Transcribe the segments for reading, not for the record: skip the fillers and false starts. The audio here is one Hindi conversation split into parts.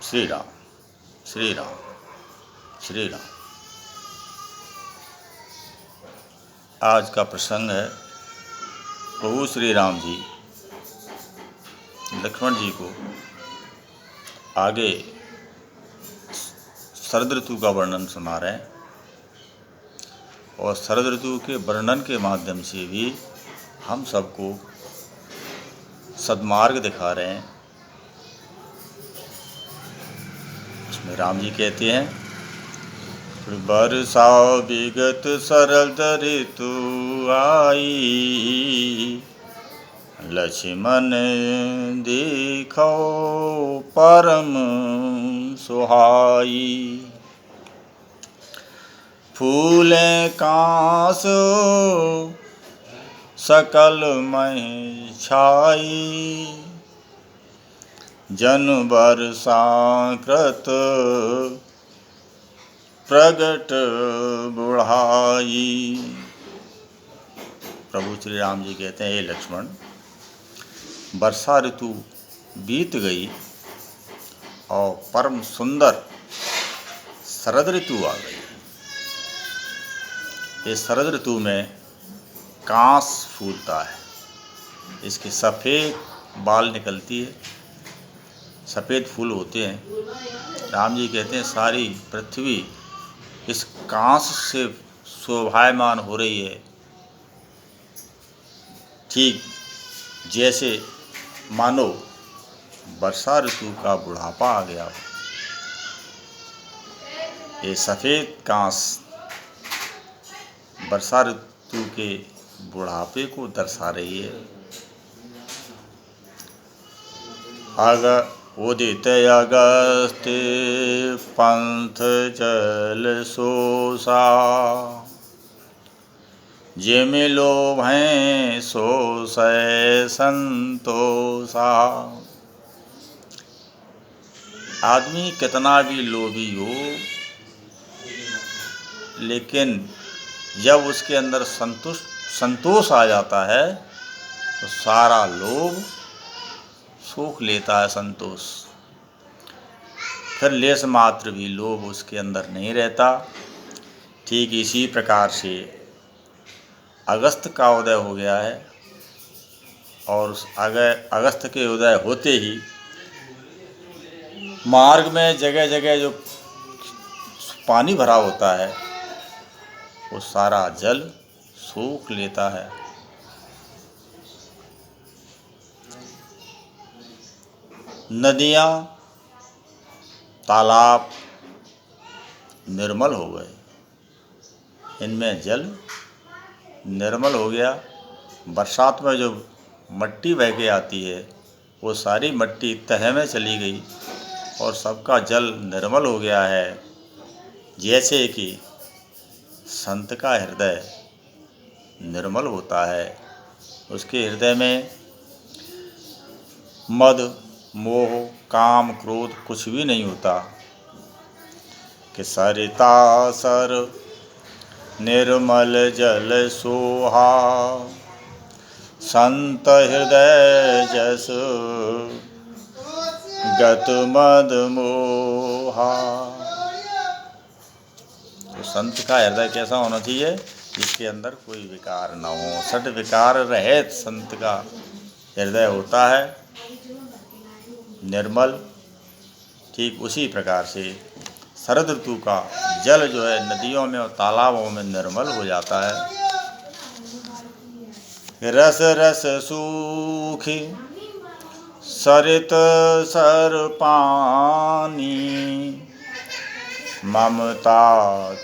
श्री राम श्री राम श्री राम। आज का प्रसंग है प्रभु श्री राम जी लक्ष्मण जी को आगे शरद ऋतु का वर्णन सुना रहे हैं और शरद ऋतु के वर्णन के माध्यम से भी हम सबको सद्मार्ग दिखा रहे हैं। उसमें राम जी कहते हैं, बरसा विगत शरद ऋतु आई, लक्ष्मण देखो परम सुहाई। फूले कांस सकल मह छाई, जन बरसा कृत प्रगट बुढ़ाई। प्रभु श्री राम जी कहते हैं, हे लक्ष्मण, वर्षा ऋतु बीत गई और परम सुंदर शरद ऋतु आ गई। इस शरद ऋतु में कांस फूलता है, इसके सफ़ेद बाल निकलती है, सफ़ेद फूल होते हैं। राम जी कहते हैं, सारी पृथ्वी इस कांस से शोभायमान हो रही है, ठीक जैसे मानो वर्षा ऋतु का बुढ़ापा आ गया हो। ये सफ़ेद कांस वर्षा ऋतु के बुढ़ापे को दर्शा रही है। उदित अगस्त्य पंथ जल सोसा, जिमि लोभैं सोसै संतोषा। आदमी कितना भी लोभी हो, लेकिन जब उसके अंदर संतोष आ जाता है तो सारा लोभ सूख लेता है संतोष। फिर लेस मात्र भी लोभ उसके अंदर नहीं रहता। ठीक इसी प्रकार से अगस्त का उदय हो गया है और उस अगस्त के उदय होते ही मार्ग में जगह जगह जो पानी भरा होता है वो सारा जल सूख लेता है। नदियाँ तालाब निर्मल हो गए, इनमें जल निर्मल हो गया। बरसात में जो मट्टी बह के आती है वो सारी मट्टी तह में चली गई और सबका जल निर्मल हो गया है। जैसे कि संत का हृदय निर्मल होता है, उसके हृदय में मद मोह काम क्रोध कुछ भी नहीं होता। कि सरिता सर निर्मल जल सोहा, संत हृदय जस गत मद मोहा। तो संत का हृदय कैसा होना चाहिए? जिसके अंदर कोई विकार न हो, सद विकार रहित संत का हृदय होता है, निर्मल। ठीक उसी प्रकार से शरद ऋतु का जल जो है नदियों में और तालाबों में निर्मल हो जाता है। रस रस सूखी सरित सर पानी, ममता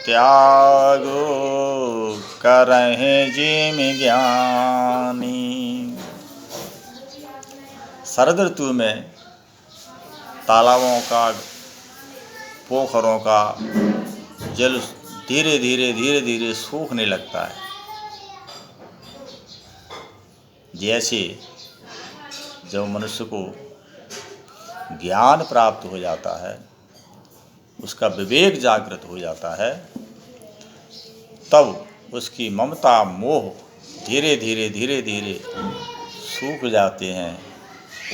त्यागो करहिं जिमि ज्ञानी। शरद ऋतु में तालाबों का पोखरों का जल धीरे धीरे सूखने लगता है। जैसे जब मनुष्य को ज्ञान प्राप्त हो जाता है, उसका विवेक जागृत हो जाता है, तब उसकी ममता मोह धीरे धीरे सूख जाते हैं,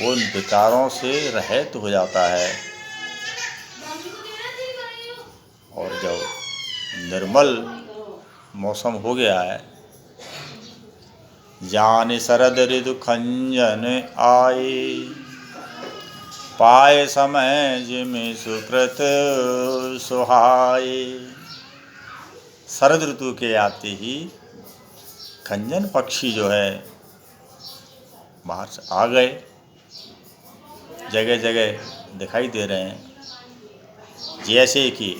उन विकारों से रहित हो जाता है। और जब निर्मल मौसम हो गया है, जान शरद ऋतु खंजन आए, पाए समय जिमि सुकृत सुहाए। शरद ऋतु के आते ही खंजन पक्षी जो है बाहर से आ गए, जगह जगह दिखाई दे रहे हैं। जैसे कि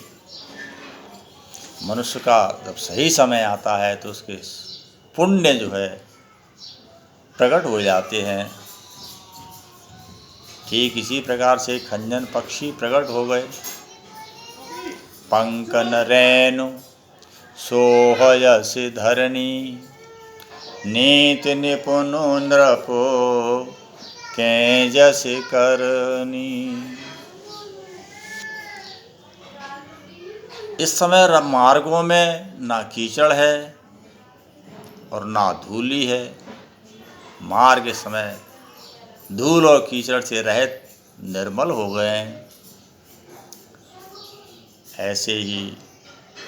मनुष्य का जब सही समय आता है तो उसके पुण्य जो है प्रकट हो जाते हैं, ठीक इसी प्रकार से खंजन पक्षी प्रकट हो गए। पंकन रेणु सोहयस धरणी, नीति निपुण नृपो के जस करनी। इस समय मार्गों में ना कीचड़ है और ना धूली है। मार्ग इस समय धूल और कीचड़ से रहित निर्मल हो गए हैं। ऐसे ही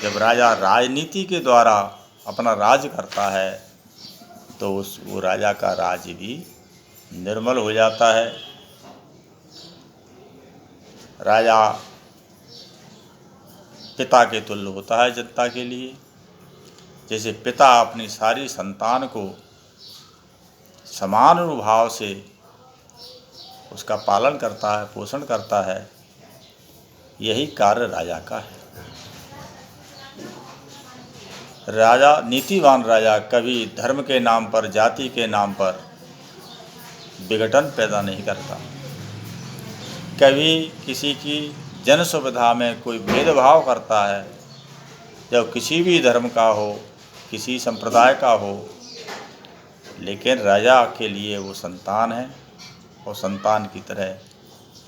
जब राजा राजनीति के द्वारा अपना राज करता है तो वो राजा का राज भी निर्मल हो जाता है। राजा पिता के तुल्य होता है जनता के लिए। जैसे पिता अपनी सारी संतान को समान अनुभाव से उसका पालन करता है, पोषण करता है, यही कार्य राजा का है। राजा, नीतिवान राजा कभी धर्म के नाम पर, जाति के नाम पर विघटन पैदा नहीं करता। कभी किसी की जन सुविधा में कोई भेदभाव करता है, जब किसी भी धर्म का हो, किसी संप्रदाय का हो, लेकिन राजा के लिए वो संतान है और संतान की तरह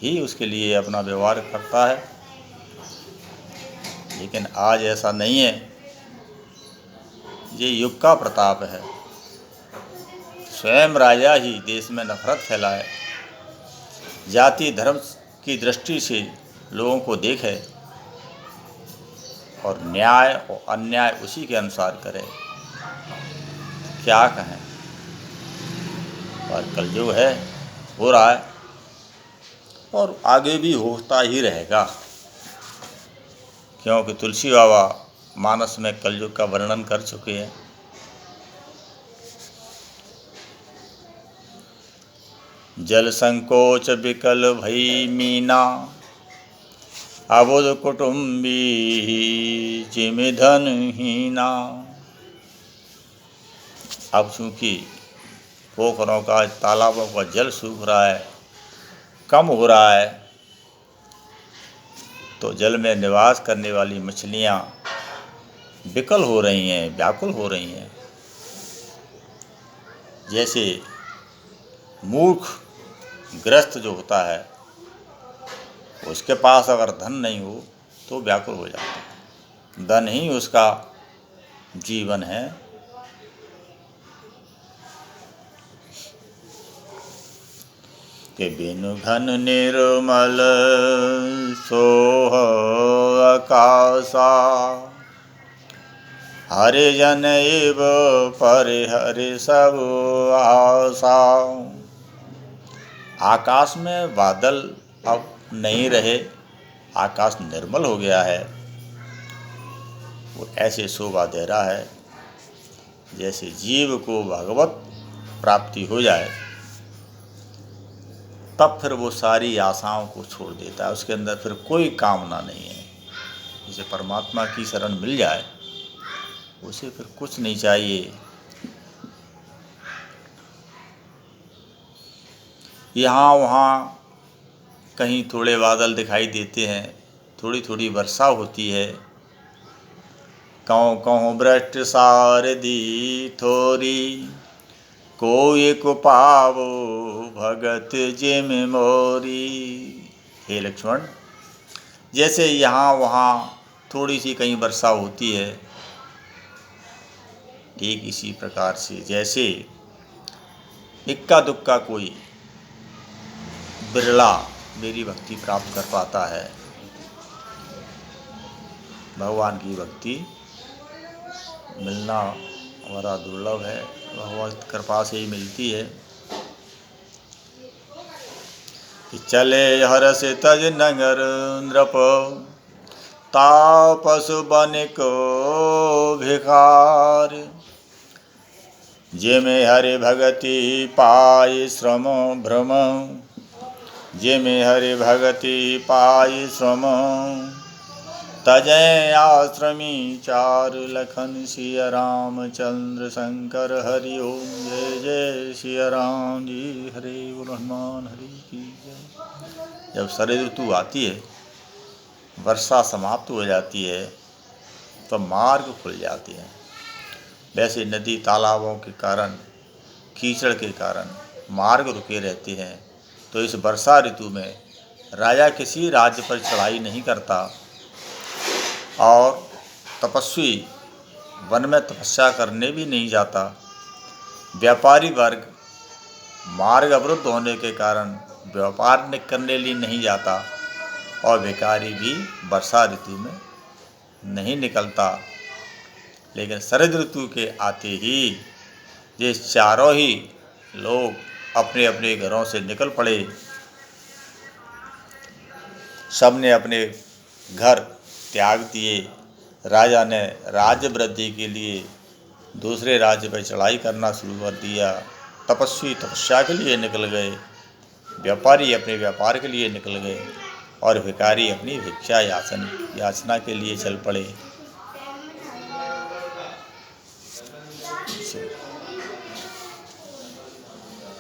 ही उसके लिए अपना व्यवहार करता है। लेकिन आज ऐसा नहीं है, ये युग का प्रताप है। स्वयं राजा ही देश में नफरत फैलाए, जाति धर्म की दृष्टि से लोगों को देखे और न्याय और अन्याय उसी के अनुसार करे। क्या कहें, पर कलयुग है, हो रहा है और आगे भी होता ही रहेगा, क्योंकि तुलसी बाबा मानस में कलयुग का वर्णन कर चुके हैं। जल संकोच विकल भई मीना, अबुध कुटुंबी जिमि धन हीना। अब चूँकि पोखरों का, तालाबों का जल सूख रहा है, कम हो रहा है, तो जल में निवास करने वाली मछलियाँ विकल हो रही हैं, व्याकुल हो रही हैं। जैसे मूर्ख ग्रस्त जो होता है, उसके पास अगर धन नहीं हो तो व्याकुल हो जाता है। धन ही उसका जीवन है। के बिनु घन निर्मल सोह आकाशा, हरे जन एव परिहरि सब आशा। आकाश में बादल अब नहीं रहे, आकाश निर्मल हो गया है। वो ऐसे शोभा दे रहा है जैसे जीव को भगवत प्राप्ति हो जाए, तब फिर वो सारी आशाओं को छोड़ देता है। उसके अंदर फिर कोई कामना नहीं है। जिसे परमात्मा की शरण मिल जाए, उसे फिर कुछ नहीं चाहिए। यहाँ वहाँ कहीं थोड़े बादल दिखाई देते हैं, थोड़ी थोड़ी वर्षा होती है। कहों कहों वृष्टि सारदी थोरी, कोई को पावो भगत जिम मोरी। हे लक्ष्मण, जैसे यहाँ वहाँ थोड़ी सी कहीं वर्षा होती है, ठीक इसी प्रकार से जैसे इक्का दुक्का कोई बिरला मेरी भक्ति प्राप्त कर पाता है, भगवान की भक्ति मिलना बड़ा दुर्लभ है, भगवान की कृपा से ही मिलती है। कि चले हर्ष तज नगर नृप, तापस बनिको भिखार। जे में हरि भगति पाई श्रम भ्रम, जे में हरि भगति पाई श्रम। तजय आश्रमी चारु लखन सिया रामचंद्र शंकर हरि ओम। जय जय सिया राम जी, हरे बोल हनुमान हरि की जय। जब शरद ऋतु आती है, वर्षा समाप्त हो जाती है, तो मार्ग खुल जाते हैं। वैसे नदी तालाबों के कारण, कीचड़ के कारण मार्ग रुके रहते हैं। तो इस वर्षा ऋतु में राजा किसी राज्य पर चढ़ाई नहीं करता और तपस्वी वन में तपस्या करने भी नहीं जाता। व्यापारी वर्ग मार्ग अवरुद्ध होने के कारण व्यापार करने लिए नहीं जाता और भिखारी भी वर्षा ऋतु में नहीं निकलता। लेकिन शरद ऋतु के आते ही ये चारों ही लोग अपने अपने घरों से निकल पड़े। सबने अपने घर त्याग दिए। राजा ने राज्य वृद्धि के लिए दूसरे राज्य पर चढ़ाई करना शुरू कर दिया। तपस्वी तपस्या के लिए निकल गए, व्यापारी अपने व्यापार के लिए निकल गए और भिखारी अपनी भिक्षा याचना के लिए चल पड़े।